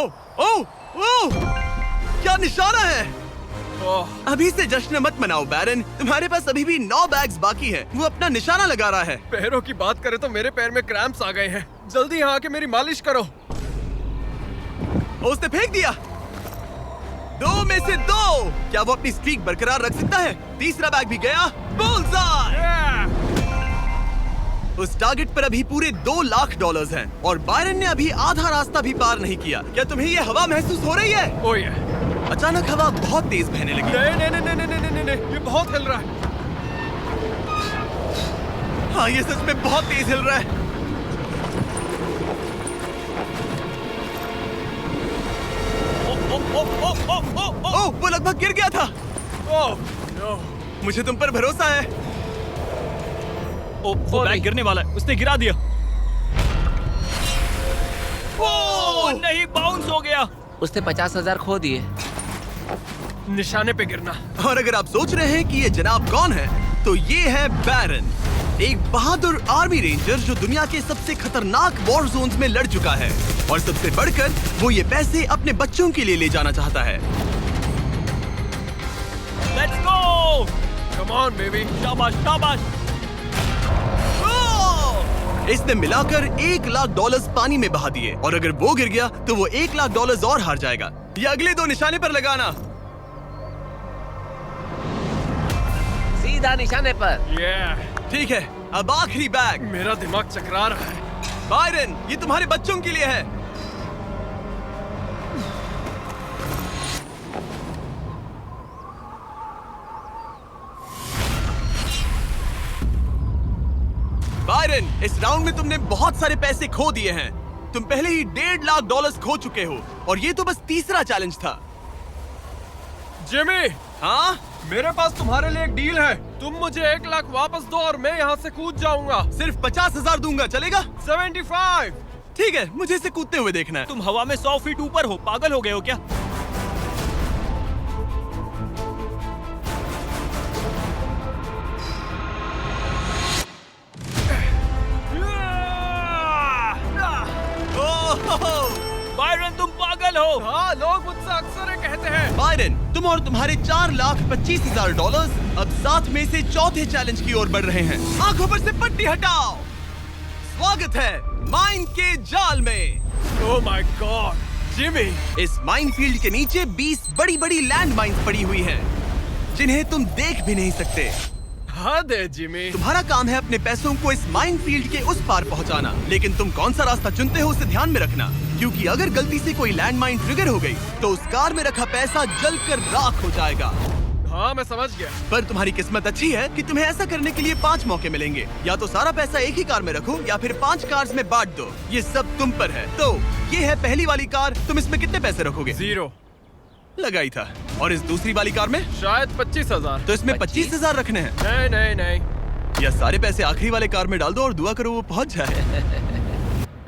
ओह ओह ओह, क्या निशाना है। अभी से जश्न मत मनाओ बैरन, तुम्हारे पास अभी भी 9 बैग्स बाकी हैं। वो अपना निशाना लगा रहा है। पैरों की बात करें तो मेरे पैर में क्रैम्प्स आ गए हैं। जल्दी यहाँ आके मेरी मालिश करो। उसने फेंक दिया। 2 में से 2। क्या वो अपनी स्ट्रीक बरकरार रख सकता है? तीसरा बैग भी गया। बुल्सआई। उस टारगेट पर अभी पूरे $2 लाख हैं और बायरन ने अभी आधा रास्ता भी पार नहीं किया। क्या तुम्हें ये हवा महसूस हो रही है? ओह ये। अचानक हवा बहुत तेज बहने लगी। नहीं, ये बहुत हिल रहा है। हाँ, ये सच में बहुत तेज हिल रहा है। ओह, वो लगभग गिर गया था। Oh no. मुझे तुम पर भरोसा है। वो बैग गिरने वाला है, उसने गिरा दिया। ओह नहीं, बाउंस हो गया। उसने 50,000 खो दिए। निशाने पे गिरना। और अगर आप सोच रहे हैं कि ये जनाब कौन है, तो ये है बैरन, एक बहादुर आर्मी रेंजर जो दुनिया के सबसे खतरनाक वॉर जोन्स में लड़ चुका है। और सबसे बढ़कर वो ये पैसे अपने बच्चों के लिए ले जाना चाहता है। Let's go. Come on baby. शाबाश शाबाश। इसने मिलाकर $1 लाख पानी में बहा दिए और अगर वो गिर गया तो वो $1 लाख और हार जाएगा। ये अगले 2 निशाने पर लगाना। सीधा निशाने पर। ठीक है, अब आखिरी बैग। मेरा दिमाग चकरा रहा है। बायरन, ये तुम्हारे बच्चों के लिए है। बायरन, इस राउंड में तुमने बहुत सारे पैसे खो दिए हैं। तुम पहले ही $1.5 लाख खो चुके हो और ये तो बस तीसरा चैलेंज था। जिमी, हाँ, मेरे पास तुम्हारे लिए एक डील है। तुम मुझे 1 लाख वापस दो और मैं यहाँ से कूद जाऊंगा। सिर्फ 50,000 दूंगा, चलेगा? 75। ठीक है, मुझे इसे कूदते हुए देखना है। तुम हवा में 100 फीट ऊपर हो, पागल हो गए हो क्या? बायरन, तुम पागल हो। हाँ, लोग मुझसे अक्सर ये कहते हैं। बायरन, तुम और तुम्हारे $4,25,000 अब साथ में से चौथे चैलेंज की ओर बढ़ रहे हैं। आंखों पर से पट्टी हटाओ। स्वागत है माइन के जाल में। Oh my God, Jimmy. इस माइन फील्ड के नीचे 20 बड़ी बड़ी लैंड माइन्स पड़ी हुई हैं, जिन्हें तुम देख भी नहीं सकते। हद है जिमी। तुम्हारा काम है अपने पैसों को इस माइन फील्ड के उस पार पहुंचाना, लेकिन तुम कौन सा रास्ता चुनते हो उसे ध्यान में रखना, क्योंकि अगर गलती से कोई लैंड माइन ट्रिगर हो गई तो उस कार में रखा पैसा जलकर राख हो जाएगा। हाँ, मैं समझ गया। पर तुम्हारी किस्मत अच्छी है कि तुम्हें ऐसा करने के लिए 5 मौके मिलेंगे। या तो सारा पैसा एक ही कार में रखो या फिर 5 कार्स में बांट दो। ये सब तुम पर है। तो ये है पहली वाली कार। तुम इसमें कितने पैसे रखोगे? 0 लगाई था। और इस दूसरी वाली कार में शायद 25,000। तो इसमें 25,000 रखने हैं। नहीं। या सारे पैसे आखिरी वाले कार में डाल दो और दुआ करो वो पहुंच जाए।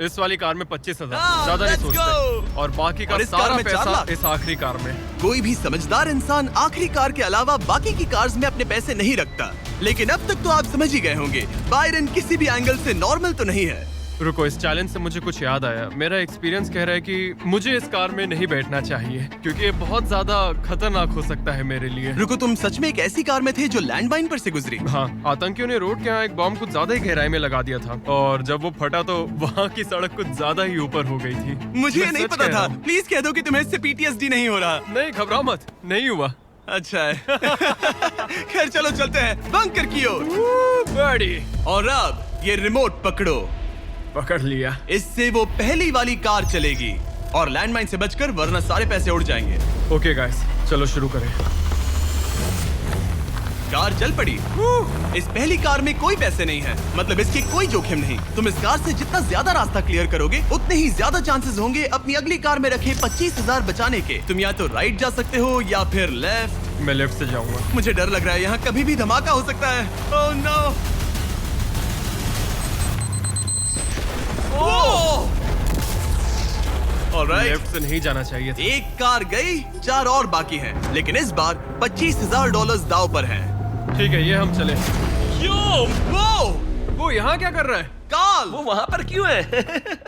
इस वाली कार में 25,000, हाँ, ज्यादा नहीं let's सोचते। go। और बाकी का और इस कार सारा में 4 पैसा लाख। इस आखिरी कार में। कोई भी समझदार इंसान आखिरी कार के अलावा बाकी की कार्स में अपने पैसे नहीं रखता। लेकिन अब तक तो आप समझ ही गए होंगे, बायरन किसी भी एंगल से नॉर्मल तो नहीं है। रुको, इस चैलेंज से मुझे कुछ याद आया। मेरा एक्सपीरियंस कह रहा है कि मुझे इस कार में नहीं बैठना चाहिए, क्योंकि ये बहुत ज्यादा खतरनाक हो सकता है मेरे लिए। रुको, तुम सच में एक ऐसी कार में थे जो लैंडमाइन पर से गुजरी? हाँ, आतंकियों ने रोड के यहाँ एक बॉम्ब कुछ ज्यादा ही गहराई में लगा दिया था और जब वो फटा तो वहाँ की सड़क कुछ ज्यादा ही ऊपर हो गई थी। मुझे ये मैं नहीं सच पता कह रहा था। हूँ। प्लीज कह दो कि तुम्हें इससे PTSD नहीं हो रहा। नहीं, घबराओ मत, नहीं हुआ। अच्छा है। खैर चलो चलते हैं बंकर की ओर। बड़ी। और अब ये रिमोट पकड़ो। पकड़ लिया। इससे वो पहली वाली कार चलेगी और लैंडमाइन से बचकर, वरना सारे पैसे उड़ जाएंगे। ओके गाइस, चलो शुरू करें। कार चल पड़ी। इस पहली कार में कोई पैसे नहीं है, मतलब इसके कोई जोखिम नहीं। तुम इस कार से जितना ज्यादा रास्ता क्लियर करोगे उतने ही ज्यादा चांसेस होंगे अपनी अगली कार में रखे 25,000 बचाने के। तुम या तो राइट जा सकते हो या फिर लेफ्ट। मैं लेफ्ट से जाऊंगा। मुझे डर लग रहा है, यहाँ कभी भी धमाका हो सकता है। Oh no. ऑलराइट, लेफ्ट से नहीं जाना चाहिए था। एक कार गई, 4 और बाकी हैं, लेकिन इस बार $25,000 दाव पर हैं। ठीक है, ये हम चले। वो वो यहाँ क्या कर रहा है? Car Carl! वो वहाँ पर क्यों है?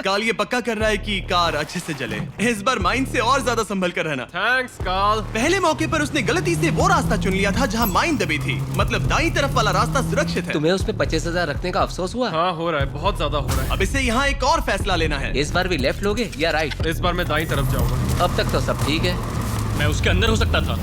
कार्ल ये पक्का कर रहा है कि कार अच्छे से जले। इस बार माइन से और ज्यादा संभल कर रहना। Thanks Carl. पहले मौके पर उसने गलती से वो रास्ता चुन लिया था जहाँ माइन दबी थी। मतलब दाईं तरफ वाला रास्ता सुरक्षित है। तुम्हें उसमें 25,000 रखने का अफसोस हुआ? हाँ हो रहा है, बहुत ज्यादा हो रहा अब इसे यहाँ एक और फैसला लेना है। इस बार भी लेफ्ट लोगे या राइट? है। इस बार मैं दाईं तरफ जाऊंगा। अब तक तो सब ठीक है। मैं उसके अंदर हो सकता था।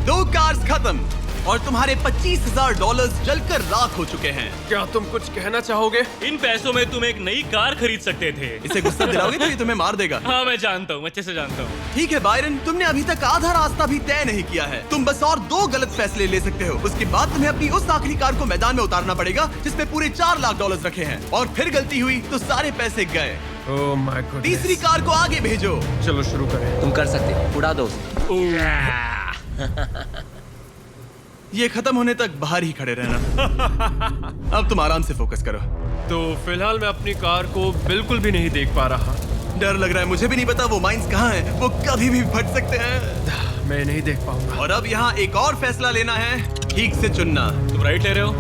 2 कार्स खत्म और तुम्हारे $25,000 जलकर राख हो चुके हैं। क्या तुम कुछ कहना चाहोगे? इन पैसों में तुम एक नई कार खरीद सकते थे। इसे गुस्सा दिलाओगे तो ये तुम्हें मार देगा। हाँ मैं जानता हूँ, अच्छे से जानता हूँ। ठीक है बायरन, तुमने अभी तक आधा रास्ता भी तय नहीं किया है। तुम बस और 2 गलत फैसले ले सकते हो। उसके बाद तुम्हें अपनी उस आखिरी कार को मैदान में उतारना पड़ेगा जिसमें पूरे $4 लाख रखे हैं। और फिर गलती हुई तो सारे पैसे गए। Oh my God. तीसरी कार को आगे भेजो। चलो शुरू करें। तुम कर सकते हो, उड़ा दो उसे। ये खत्म होने तक बाहर ही खड़े रहना। अब तुम आराम से फोकस करो। तो फिलहाल मैं अपनी कार को बिल्कुल भी नहीं देख पा रहा। डर लग रहा है, मुझे भी नहीं पता वो माइंस कहाँ हैं। वो कभी भी फट सकते हैं। मैं नहीं देख पाऊंगा। और अब यहाँ एक और फैसला लेना है, ठीक से चुनना। तुम राइट ले रहे हो?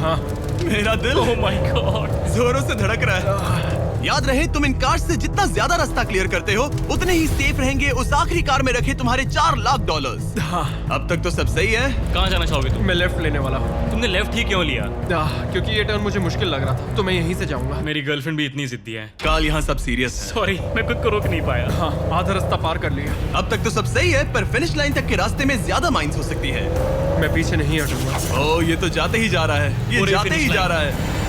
हाँ। मेरा दिल ओह माय गॉड। जोरों से धड़क रहा है। याद रहे, तुम इन कार्स से जितना ज्यादा रास्ता क्लियर करते हो उतने ही सेफ रहेंगे उस आखिरी कार में रखे तुम्हारे $4 लाख। हाँ। अब तक तो सब सही है। कहाँ जाना चाहोगे तुम? मैं लेफ्ट लेने वाला हूँ। तुमने लेफ्ट ही क्यों लिया? क्योंकि ये टर्न मुझे मुश्किल लग रहा था, तो मैं यहीं से जाऊंगा। मेरी गर्लफ्रेंड भी इतनी जिद्दी है। काल यहाँ सब सीरियस है। सॉरी, मैं खुद को रोक नहीं पाया। हाँ, आधा रास्ता पार कर लिया। अब तक तो सब सही है, पर फिनिश लाइन तक के रास्ते में ज्यादा माइंस हो सकती है। मैं पीछे नहीं हटूंगा। ओह, ये तो जाते ही जा रहा है। ये पूरे जाते finish ही जा line। रहा है।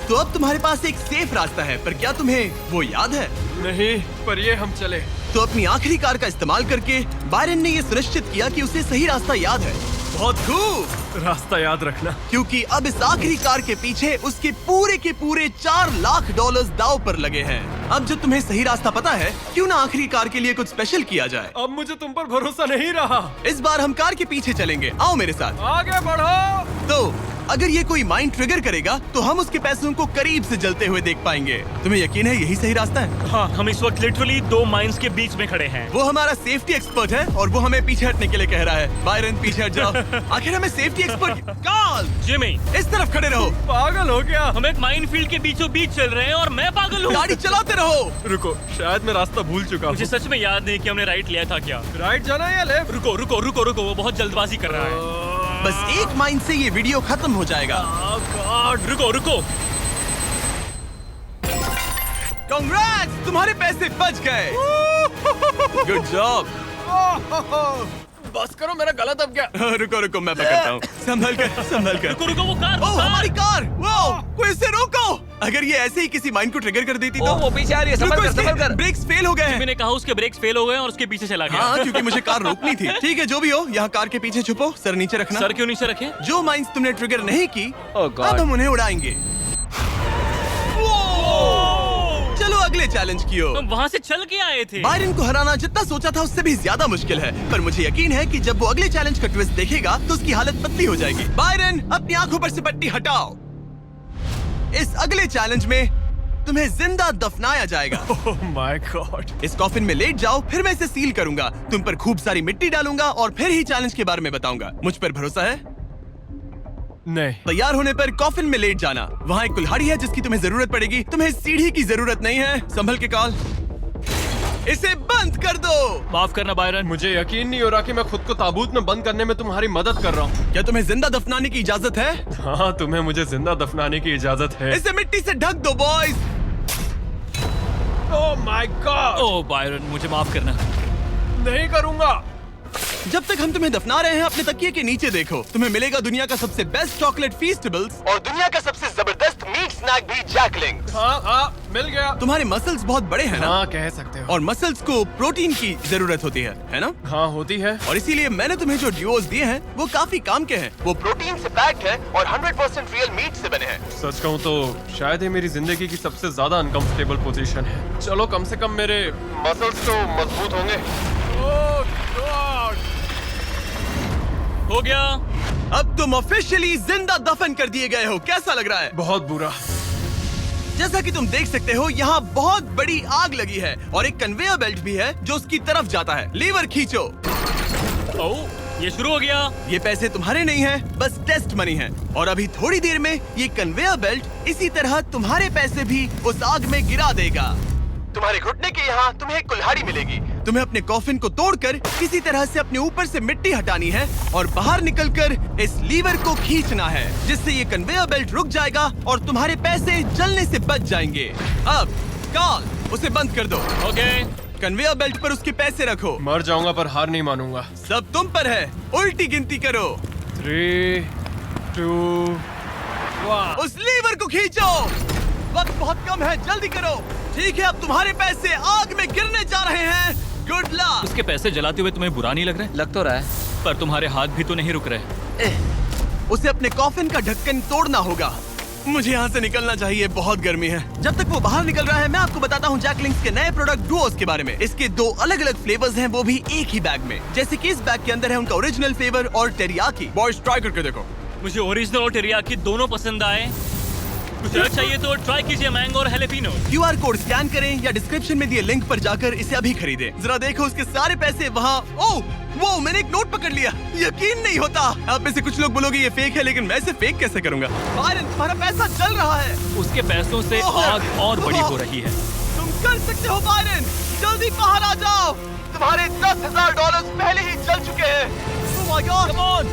तो अब तुम्हारे पास एक सेफ रास्ता है, पर क्या तुम्हें वो याद है? नहीं, पर ये हम चले। तो अपनी आखिरी कार का इस्तेमाल करके बायरन ने ये सुनिश्चित किया कि उसे सही रास्ता याद है। बहुत खूब। रास्ता याद रखना। क्योंकि अब इस आखिरी कार के पीछे उसके पूरे के पूरे $4 लाख दांव पर लगे हैं। अब जो तुम्हें सही रास्ता पता है, क्यों ना आखिरी कार के लिए कुछ स्पेशल किया जाए। अब मुझे तुम पर भरोसा नहीं रहा। इस बार हम कार के पीछे चलेंगे, आओ मेरे साथ। आगे बढ़ो। तो अगर ये कोई माइंड ट्रिगर करेगा तो हम उसके पैसों को करीब से जलते हुए देख पाएंगे। तुम्हें यकीन है यही सही रास्ता है? हाँ, हम इस वक्त लिटरली 2 माइंस के बीच में खड़े हैं। वो हमारा सेफ्टी एक्सपर्ट है और वो हमें पीछे हटने के लिए कह रहा है। बायरन पीछे हट जाओ। आखिर हमें सेफ्टी एक्सपर्ट कार्ल, जिमी, इस तरफ खड़े रहो। पागल हो गया। हम एक माइन फील्ड के बीचों बीच चल रहे हैं और मैं पागल हूँ। गाड़ी चलाते रहो। रुको, शायद मैं रास्ता भूल चुका हूँ। मुझे सच में याद नहीं कि हमने राइट लिया था क्या। राइट जाना है या लेफ्ट? रुको रुको रुको रुको, वो बहुत जल्दबाजी कर रहा है। बस एक माइंड से ये वीडियो खत्म हो जाएगा। गॉड, रुको रुको। कांग्रेट्स, तुम्हारे पैसे बच गए। Good job. बस करो, मेरा गला दब गया। रुको रुको, मैं पकड़ता हूँ। संभल कर। रुको रुको, वो कार। ओह, हमारी कार। वो कोई इसे रोको। अगर ये ऐसे ही किसी माइंड को ट्रिगर कर देती ओ, तो। वो पीछे आ रही है, संभल कर, संभल कर। ब्रेक्स फेल हो गए हैं। मैंने कहा उसके ब्रेक्स फेल हो गए और उसके पीछे चला गया। हाँ, क्योंकि मुझे कार रोकनी थी। ठीक है, जो भी हो, यहाँ कार के पीछे छुपो, सर नीचे रखना। सर क्यों नीचे रखे? जो माइंस तुमने ट्रिगर नहीं की, Oh God. अब हम उन्हें उड़ाएंगे। चलो अगले चैलेंज की ओर। तुम वहाँ से चल के आए थे। बायरन को हराना जितना सोचा था उससे भी ज्यादा मुश्किल है, पर मुझे यकीन है कि जब वो अगले चैलेंज का ट्विस्ट देखेगा तो उसकी हालत पतली हो जाएगी। बायरन, अपनी आंखों पर से पट्टी हटाओ। इस अगले चैलेंज में तुम्हें जिंदा दफनाया जाएगा। Oh my God. इस कॉफिन में लेट जाओ, फिर मैं इसे सील करूंगा, तुम पर खूब सारी मिट्टी डालूंगा और फिर ही चैलेंज के बारे में बताऊंगा। मुझ पर भरोसा है? नहीं। तैयार होने पर कॉफिन में लेट जाना। वहाँ एक कुल्हाड़ी है जिसकी तुम्हें जरूरत पड़ेगी। तुम्हें सीढ़ी की जरूरत नहीं है। संभल के कॉल, इसे बंद कर दो। माफ करना बायरन। मुझे यकीन नहीं हो रहा कि मैं खुद को ताबूत में बंद करने में तुम्हारी मदद कर रहा हूँ। क्या तुम्हें जिंदा दफनाने की इजाजत है? हाँ, तुम्हें मुझे जिंदा दफनाने की इजाजत है। इसे मिट्टी से ढक दो boys. Oh my God. Oh Byron, मुझे माफ करना। नहीं करूंगा। जब तक हम तुम्हें दफना रहे हैं, अपने तकिए के नीचे देखो। तुम्हें मिलेगा दुनिया का सबसे बेस्ट चॉकलेट फीस्टेबल्स और दुनिया का सबसे जबरदस्त मीट स्नैक भी, जैकलिंग्स। हाँ, मिल गया। तुम्हारे मसल्स बहुत बड़े हैं ना? हाँ, कह सकते हो। और मसल्स को प्रोटीन की जरूरत होती है ना? हाँ, होती है। और इसीलिए मैंने तुम्हें जो ड्यूओस दिए हैं वो काफी काम के हैं। वो प्रोटीन से पैक्ड है और 100% रियल मीट से बने हैं। सच कहूँ तो शायद ये मेरी जिंदगी की सबसे ज्यादा अनकंफर्टेबल पोजीशन है। चलो, कम से कम मेरे मसल्स तो मजबूत होंगे। ओह गॉड। हो गया। अब तुम ऑफिशियली जिंदा दफन कर दिए गए हो। कैसा लग रहा है? बहुत बुरा। जैसा कि तुम देख सकते हो, यहाँ बहुत बड़ी आग लगी है और एक कन्वेयर बेल्ट भी है जो उसकी तरफ जाता है। लीवर खींचो। ओह ये शुरू हो गया। ये पैसे तुम्हारे नहीं हैं, बस टेस्ट मनी है। और अभी थोड़ी देर में ये कन्वेयर बेल्ट इसी तरह तुम्हारे पैसे भी उस आग में गिरा देगा। तुम्हारे घुटने के यहाँ तुम्हें एक कुल्हाड़ी मिलेगी। तुम्हें अपने कॉफिन को तोड़कर किसी तरह से अपने ऊपर से मिट्टी हटानी है और बाहर निकलकर इस लीवर को खींचना है, जिससे ये कन्वेयर बेल्ट रुक जाएगा और तुम्हारे पैसे जलने से बच जाएंगे। अब कॉल उसे बंद कर दो। ओके। कन्वेयर बेल्ट पर उसके पैसे रखो। मर जाऊंगा पर हार नहीं मानूंगा। सब तुम पर है। उल्टी गिनती करो। 3, 2, 1। उस लीवर को खींचो। वक्त बहुत कम है, जल्दी करो। ठीक है, अब तुम्हारे पैसे आग में गिरने जा रहे हैं। Good luck. उसके पैसे जलाते हुए तुम्हें बुरा नहीं लग रहा है? लग तो रहा है। पर तुम्हारे हाथ भी तो नहीं रुक रहे। उसे अपने कॉफिन का ढक्कन तोड़ना होगा। मुझे यहाँ से निकलना चाहिए, बहुत गर्मी है। जब तक वो बाहर निकल रहा है, मैं आपको बताता हूँ जैक लिंक्स के नए प्रोडक्ट डुओस के बारे में। इसके 2 अलग अलग फ्लेवर्स हैं, वो भी एक ही बैग में। जैसे कि इस बैग के अंदर है उनका ओरिजिनल फ्लेवर और टेरियाकी। बॉयज ट्राई करके देखो। मुझे ओरिजिनल और टेरियाकी दोनों पसंद आए। कुछ अलग चाहिए तो ट्राई कीजिए मैंगो और हैलेपिनो। QR कोड स्कैन करें या डिस्क्रिप्शन में दिए लिंक पर जाकर इसे अभी खरीदें। जरा देखो उसके सारे पैसे वहाँ। ओह वो मैंने एक नोट पकड़ लिया। यकीन नहीं होता। आप में से कुछ लोग बोलोगे ये फेक है, लेकिन मैं इसे फेक कैसे करूंगा? बायरन, तुम्हारा पैसा जल रहा है। उसके पैसों से आग और बड़ी हो रही है। तुम कर सकते हो बायरन, जल्दी बाहर आ जाओ। तुम्हारे $10,000 पहले ही जल चुके हैं। Oh my God, come on!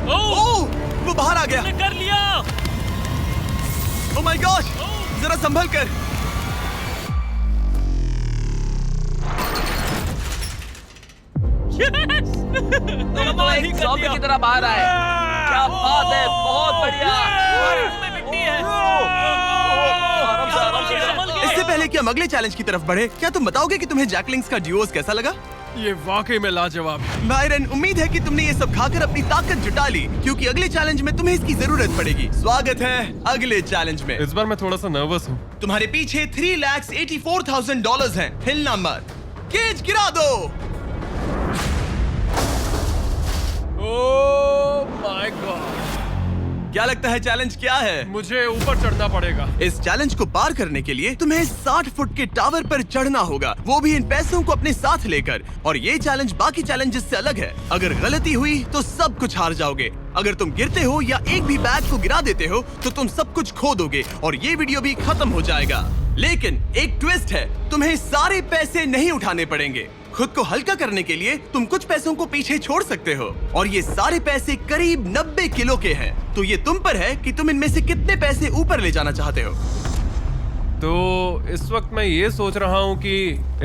ओह, वो बाहर आ गया। तुमने कर लिया। Oh my gosh, जरा संभल कर। तुम तो एक ज़ॉम्बी की तरह बाहर आए। क्या बात है, बहुत बढ़िया। इससे पहले कि हम अगले चैलेंज की तरफ बढ़े, क्या तुम बताओगे कि तुम्हें जैक लिंक्स का ड्यूओस कैसा लगा? ये वाकई में लाजवाब है। बायरन, उम्मीद है कि तुमने ये सब खाकर अपनी ताकत जुटा ली, क्योंकि अगले चैलेंज में तुम्हें इसकी जरूरत पड़ेगी। स्वागत है अगले चैलेंज में। इस बार मैं थोड़ा सा नर्वस हूँ। तुम्हारे पीछे $3,84,000 हैं। हिलना मत। केज गिरा दो। Oh my God. क्या लगता है चैलेंज क्या है? मुझे ऊपर चढ़ना पड़ेगा। इस चैलेंज को पार करने के लिए तुम्हें 60 फुट के टावर पर चढ़ना होगा, वो भी इन पैसों को अपने साथ लेकर। और ये चैलेंज बाकी चैलेंजेस से अलग है। अगर गलती हुई तो सब कुछ हार जाओगे। अगर तुम गिरते हो या एक भी बैग को गिरा देते हो तो तुम सब कुछ खो दोगे और ये वीडियो भी खत्म हो जाएगा। लेकिन एक ट्विस्ट है, तुम्हें सारे पैसे नहीं उठाने पड़ेंगे। खुद को हल्का करने के लिए तुम कुछ पैसों को पीछे छोड़ सकते हो और ये सारे पैसे करीब 90 किलो के हैं। तो ये तुम पर है कि तुम इनमें से कितने पैसे ऊपर ले जाना चाहते हो। तो इस वक्त मैं ये सोच रहा हूँ कि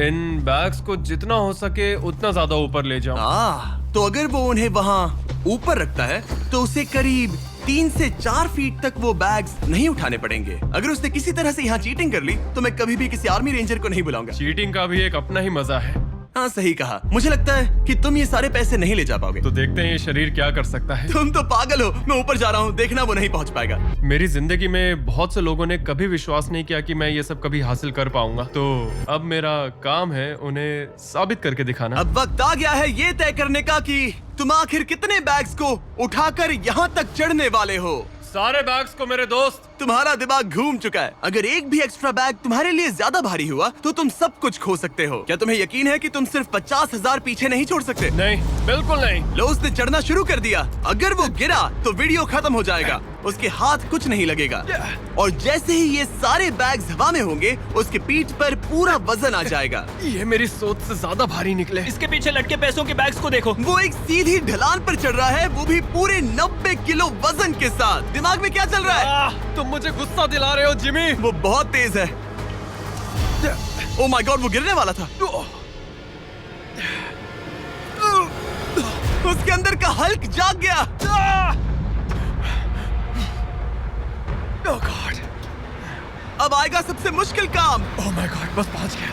इन बैग्स को जितना हो सके उतना ज्यादा ऊपर ले जाऊं। तो अगर वो उन्हें वहाँ ऊपर रखता है तो उसे करीब 3 से 4 फीट तक वो बैग्स नहीं उठाने पड़ेंगे। अगर उसने किसी तरह से यहाँ चीटिंग कर ली तो मैं कभी भी किसी आर्मी रेंजर को नहीं बुलाऊंगा। चीटिंग का भी एक अपना ही मजा है। हाँ सही कहा। मुझे लगता है कि तुम ये सारे पैसे नहीं ले जा पाओगे। तो देखते हैं ये शरीर क्या कर सकता है। तुम तो पागल हो। मैं ऊपर जा रहा हूँ, देखना वो नहीं पहुँच पाएगा। मेरी जिंदगी में बहुत से लोगों ने कभी विश्वास नहीं किया कि मैं ये सब कभी हासिल कर पाऊंगा। तो अब मेरा काम है उन्हें साबित करके दिखाना। अब वक्त आ गया है ये तय करने का कि तुम आखिर कितने बैग्स को उठाकर यहाँ तक चढ़ने वाले हो। सारे बैग्स को मेरे दोस्त। तुम्हारा दिमाग घूम चुका है। अगर एक भी एक्स्ट्रा बैग तुम्हारे लिए ज्यादा भारी हुआ तो तुम सब कुछ खो सकते हो। क्या तुम्हें यकीन है कि तुम सिर्फ 50,000 पीछे नहीं छोड़ सकते? नहीं, बिल्कुल नहीं। लो, उसने चढ़ना शुरू कर दिया। अगर वो गिरा तो वीडियो खत्म हो जाएगा। उसके हाथ कुछ नहीं लगेगा और जैसे ही ये सारे बैग्स हवा में होंगे उसके पीठ पर पूरा वजन आ जाएगा। ये मेरी सोच से ज्यादा भारी निकले। इसके पीछे लटके पैसों के बैग्स को देखो। वो एक सीधी ढलान पर चढ़ रहा है, वो भी पूरे 90 किलो वजन के साथ। दिमाग में क्या चल रहा है? तुम मुझे गुस्सा दिला रहे हो जिमी। वो बहुत तेज है। ओह माय गॉड, वो गिरने वाला था। उसके अंदर का हल्क जाग गया। ओह गॉड, अब आएगा सबसे मुश्किल काम। ओह माय गॉड, बस पहुंच गया।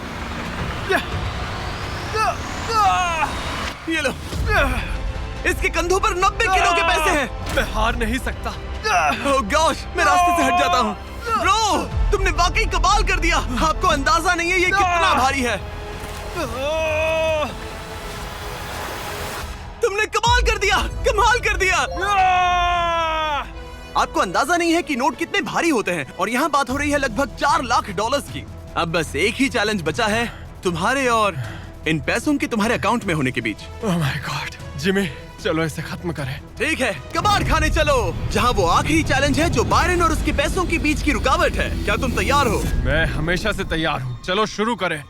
ये लो, इसके कंधों पर 90 किलो के पैसे हैं। मैं हार नहीं सकता। ओह गॉश, मैं रास्ते से हट जाता हूँ। ब्रो, तुमने वाकई कमाल कर दिया। आपको अंदाजा नहीं है ये कितना भारी है। तुमने कमाल कर दिया, कमाल कर दिया। आपको अंदाजा नहीं है कि नोट कितने भारी होते हैं और यहाँ बात हो रही है लगभग 4 लाख डॉलर्स की। अब बस एक ही चैलेंज बचा है, तुम्हारे और इन पैसों के तुम्हारे अकाउंट में होने के बीच। ओह माय गॉड, जिमी चलो इसे खत्म करें। ठीक है, कबाड़ खाने चलो, जहाँ वो आखिरी चैलेंज है जो बायरन और उसके पैसों के बीच की रुकावट है। क्या तुम तैयार हो? मैं हमेशा से तैयार हूँ, चलो शुरू करें।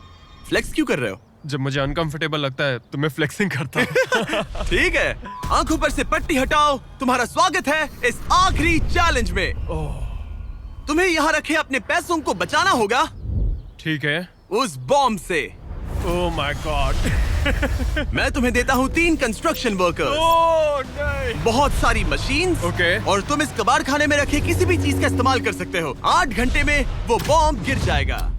फ्लेक्स क्यों कर रहे हो? जब मुझे अनकंफर्टेबल लगता है तो मैं फ्लेक्सिंग करता हूँ। ठीक है, आंखों पर से पट्टी हटाओ। तुम्हारा स्वागत है इस आखिरी चैलेंज में। तुम्हें यहाँ रखे अपने पैसों को बचाना होगा ठीक है। उस बॉम्ब से। Oh my God. मैं तुम्हें देता हूँ 3 कंस्ट्रक्शन वर्कर्स, ओह नहीं। बहुत सारी मशीन्स, ओके। और तुम इस कबाड़ खाने में रखे किसी भी चीज का इस्तेमाल कर सकते हो। 8 घंटे में वो बॉम्ब गिर जाएगा।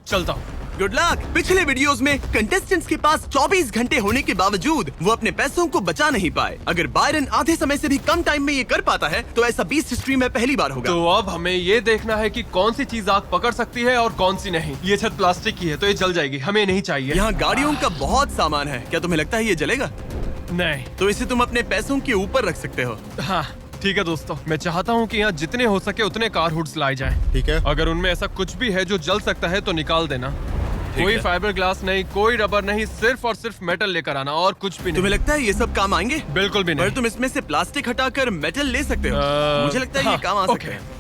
चलता हूँ। Good luck. पिछले वीडियोस में कंटेस्टेंट्स के पास 24 घंटे होने के बावजूद वो अपने पैसों को बचा नहीं पाए। अगर बायरन आधे समय से भी कम टाइम में ये कर पाता है तो ऐसा बीस्ट हिस्ट्री में पहली बार होगा। तो अब हमें ये देखना है कि कौन सी चीज आग पकड़ सकती है और कौन सी नहीं। ये छत प्लास्टिक की है तो ये जल जाएगी, हमें नहीं चाहिए। यहाँ गाड़ियों का बहुत सामान है, क्या तुम्हें लगता है ये जलेगा? नहीं। तो इसे तुम अपने पैसों के ऊपर रख सकते हो। हाँ ठीक है दोस्तों, मैं चाहता हूँ कि यहाँ जितने हो सके उतने कार हुड्स लाए जाएं। ठीक है। अगर उनमें ऐसा कुछ भी है जो जल सकता है तो निकाल देना। कोई है। फाइबर ग्लास नहीं, कोई रबर नहीं, सिर्फ और सिर्फ मेटल लेकर आना और कुछ भी नहीं। तुम्हें लगता है ये सब काम आएंगे? बिल्कुल भी पर नहीं। तुम इसमें से प्लास्टिक हटाकर मेटल ले सकते हो। मुझे लगता है ये हाँ, काम आ ओके। सकते हैं।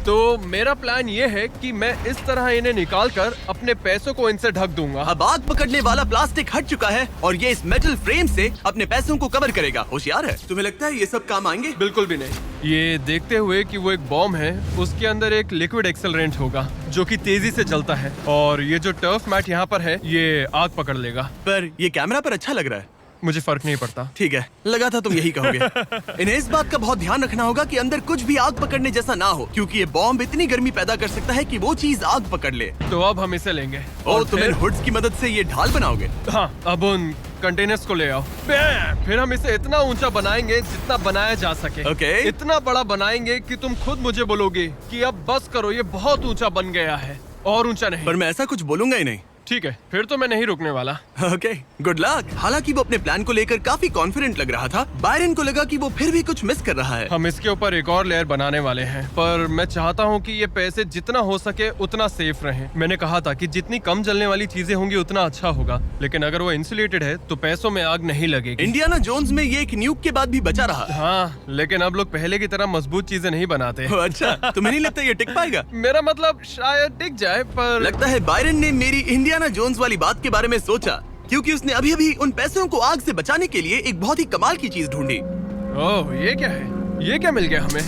तो मेरा प्लान ये है कि मैं इस तरह इन्हें निकाल कर अपने पैसों को इनसे ढक दूंगा। अब आग पकड़ने वाला प्लास्टिक हट चुका है और ये इस मेटल फ्रेम से अपने पैसों को कवर करेगा। होशियार है। तुम्हें लगता है ये सब काम आएंगे? बिल्कुल भी नहीं। ये देखते हुए कि वो एक बॉम्ब है, उसके अंदर एक लिक्विड एक्सेलरेंट होगा जो कि तेजी से जलता है और ये जो टर्फ मैट यहाँ पर है ये आग पकड़ लेगा। पर ये कैमरा पर अच्छा लग रहा है। मुझे फर्क नहीं पड़ता। ठीक है, लगा था तुम यही कहोगे। इन्हें इस बात का बहुत ध्यान रखना होगा कि अंदर कुछ भी आग पकड़ने जैसा ना हो, क्योंकि ये बॉम्ब इतनी गर्मी पैदा कर सकता है कि वो चीज आग पकड़ ले। तो अब हम इसे लेंगे और तुम इन फिर- हुड्स की मदद से ये ढाल बनाओगे। हाँ, अब उन कंटेनर्स को ले आओ। फिर हम इसे इतना ऊंचा बनाएंगे जितना बनाया जा सके। ओके। इतना बड़ा बनाएंगे कि तुम खुद मुझे बोलोगे कि अब बस करो, ये बहुत ऊंचा बन गया है। और ऊंचा नहीं। पर मैं ऐसा कुछ बोलूंगा ही नहीं। ठीक है, फिर तो मैं नहीं रुकने वाला। Okay, good luck. हालांकि वो अपने प्लान को लेकर काफी कॉन्फिडेंट लग रहा था, बायरन को लगा कि वो फिर भी कुछ मिस कर रहा है। हम इसके ऊपर एक और लेयर बनाने वाले हैं, पर मैं चाहता हूँ कि ये पैसे जितना हो सके उतना सेफ रहें। मैंने कहा था कि जितनी कम जलने वाली चीजें होंगी उतना अच्छा होगा, लेकिन अगर वो इंसुलेटेड है तो पैसों में आग नहीं लगेगी। इंडियाना जोन्स में ये एक न्यूक के बाद भी बचा रहा। हाँ, लेकिन अब लोग पहले की तरह मजबूत चीजें नहीं बनाते। ओह, अच्छा, तुम्हें नहीं लगता ये टिक पाएगा? मेरा मतलब शायद टिक जाए, पर लगता है बायरन ने मेरी इंडियाना जोन्स वाली बात के बारे में सोचा, क्योंकि उसने अभी अभी उन पैसों को आग से बचाने के लिए एक बहुत ही कमाल की चीज ढूंढी। ओह, ये क्या है? ये क्या मिल गया हमें?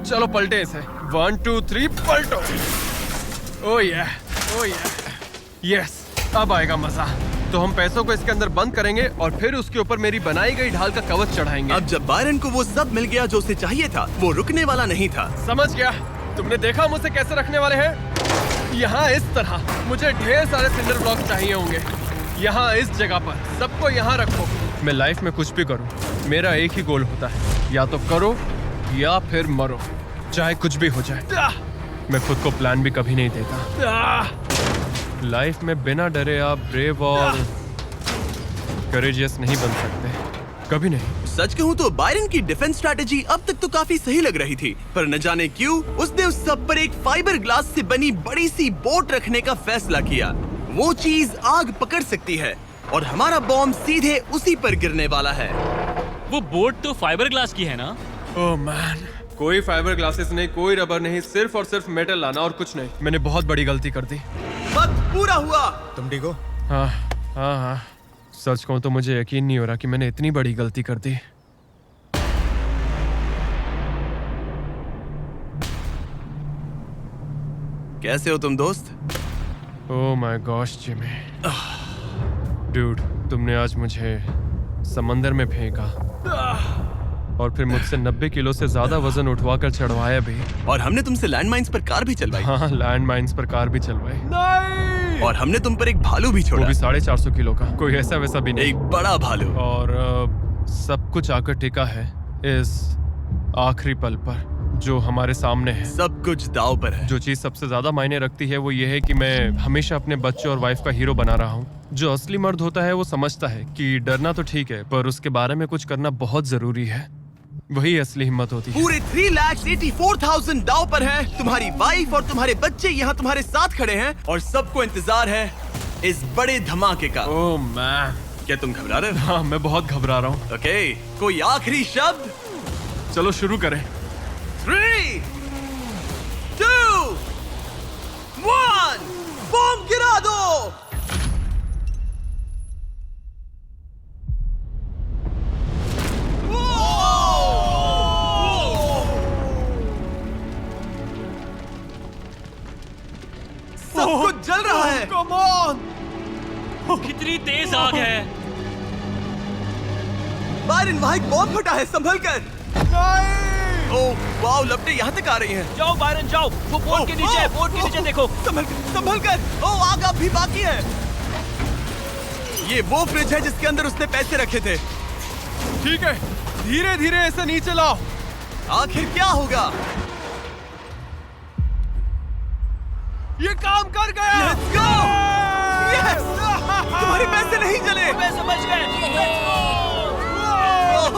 चलो पलटे इसे। 1 2 3 पलटो। ओह या, ओह या, यस, अब आएगा मजा। तो हम पैसों को इसके अंदर बंद करेंगे और फिर उसके ऊपर मेरी बनाई गई ढाल का कवच चढ़ाएंगे। अब जब बायरन को वो सब मिल गया जो उसे चाहिए था, वो रुकने वाला नहीं था। समझ गया। तुमने देखा हम उसे कैसे रखने वाले हैं? यहाँ इस तरह। मुझे ढेर सारे सिंडर ब्लॉक चाहिए होंगे। यहाँ इस जगह पर सबको यहाँ रखो। मैं लाइफ में कुछ भी करूँ, मेरा एक ही गोल होता है, या तो करो या फिर मरो, चाहे कुछ भी हो जाए। मैं खुद को प्लान भी कभी नहीं देता। लाइफ में बिना डरे आप ब्रेव और करेजियस नहीं बन सकते, कभी नहीं। सच कहूँ तो बायरन की डिफेंस स्ट्रैटेजी अब तक तो काफी सही लग रही थी, पर न जाने क्यों उसने उस सब पर एक फाइबर ग्लास से बनी बड़ी सी बोट रखने का फैसला किया। वो चीज आग पकड़ सकती है और हमारा बॉम्ब सीधे उसी पर गिरने वाला है। वो बोट तो फाइबर ग्लास की है ना? ओह मैन, कोई फाइबर ग्लासेस नहीं, कोई रबर नहीं, सिर्फ और सिर्फ मेटल लाना और कुछ नहीं। मैंने बहुत बड़ी गलती कर दी। वक्त पूरा हुआ। तुम ठीक हो? हाँ हाँ हाँ, सच कहूँ तो मुझे यकीन नहीं हो रहा कि मैंने इतनी बड़ी गलती कर दी। कैसे हो तुम दोस्त? Oh my gosh Jimmy, dude, तुमने आज मुझे समंदर में फेंका और फिर मुझसे 90 किलो से ज्यादा वजन उठवा कर चढ़वाया भी। और हमने तुमसे लैंडमाइंस पर कार भी चलवाई। हाँ, लैंड माइन्स पर कार भी चलवाई। नहीं, और हमने तुम पर एक भालू भी वो छोड़ा। भी 450 किलो का, कोई ऐसा वैसा भी नहीं। एक बड़ा भालू। और सब कुछ आकर टिका है इस आखिरी पल पर जो हमारे सामने है। सब कुछ दाव पर है। जो चीज सबसे ज्यादा मायने रखती है वो ये है कि मैं हमेशा अपने बच्चों और वाइफ का हीरो बना रहा हूँ। जो असली मर्द होता है वो समझता है कि डरना तो ठीक है, पर उसके बारे में कुछ करना बहुत जरूरी है। वही असली हिम्मत होती है। पूरे 3,84,000 दाव पर है। तुम्हारी वाइफ और तुम्हारे बच्चे यहाँ तुम्हारे साथ खड़े हैं और सबको इंतजार है इस बड़े धमाके का। ओह मैन, क्या तुम घबरा रहे हो? हाँ मैं बहुत घबरा रहा हूँ। ओके, कोई आखिरी शब्द? चलो शुरू करें। 3, 2, 1, बम गिरा दो। सब कुछ जल रहा है। Come on. कितनी तेज आग है। बायरन, वहाँ एक बॉम्ब फटा है, संभल कर। ओह वाओ, लपटें यहाँ तक आ रही हैं। जाओ बायरन जाओ, वो बोर्ड के नीचे है, बोर्ड के नीचे देखो। संभल कर। ओह आग अब भी बाकी है। ये वो फ्रिज है जिसके अंदर उसने पैसे रखे थे। ठीक है, धीरे धीरे इसे नीचे लाओ। आखिर क्या होगा? ये काम कर गया। Let's go! Yes! तुम्हारे पैसे नहीं जले। पैसे बच गए। ओह!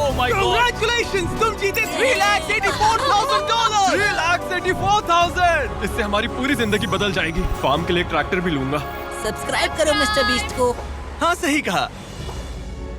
Oh my God! Congratulations! तुम जीते $3,84,000। 3,84,000। इससे हमारी पूरी जिंदगी बदल जाएगी। फार्म के लिए ट्रैक्टर भी लूंगा। सब्सक्राइब करो मिस्टर बीस्ट को। हाँ सही कहा।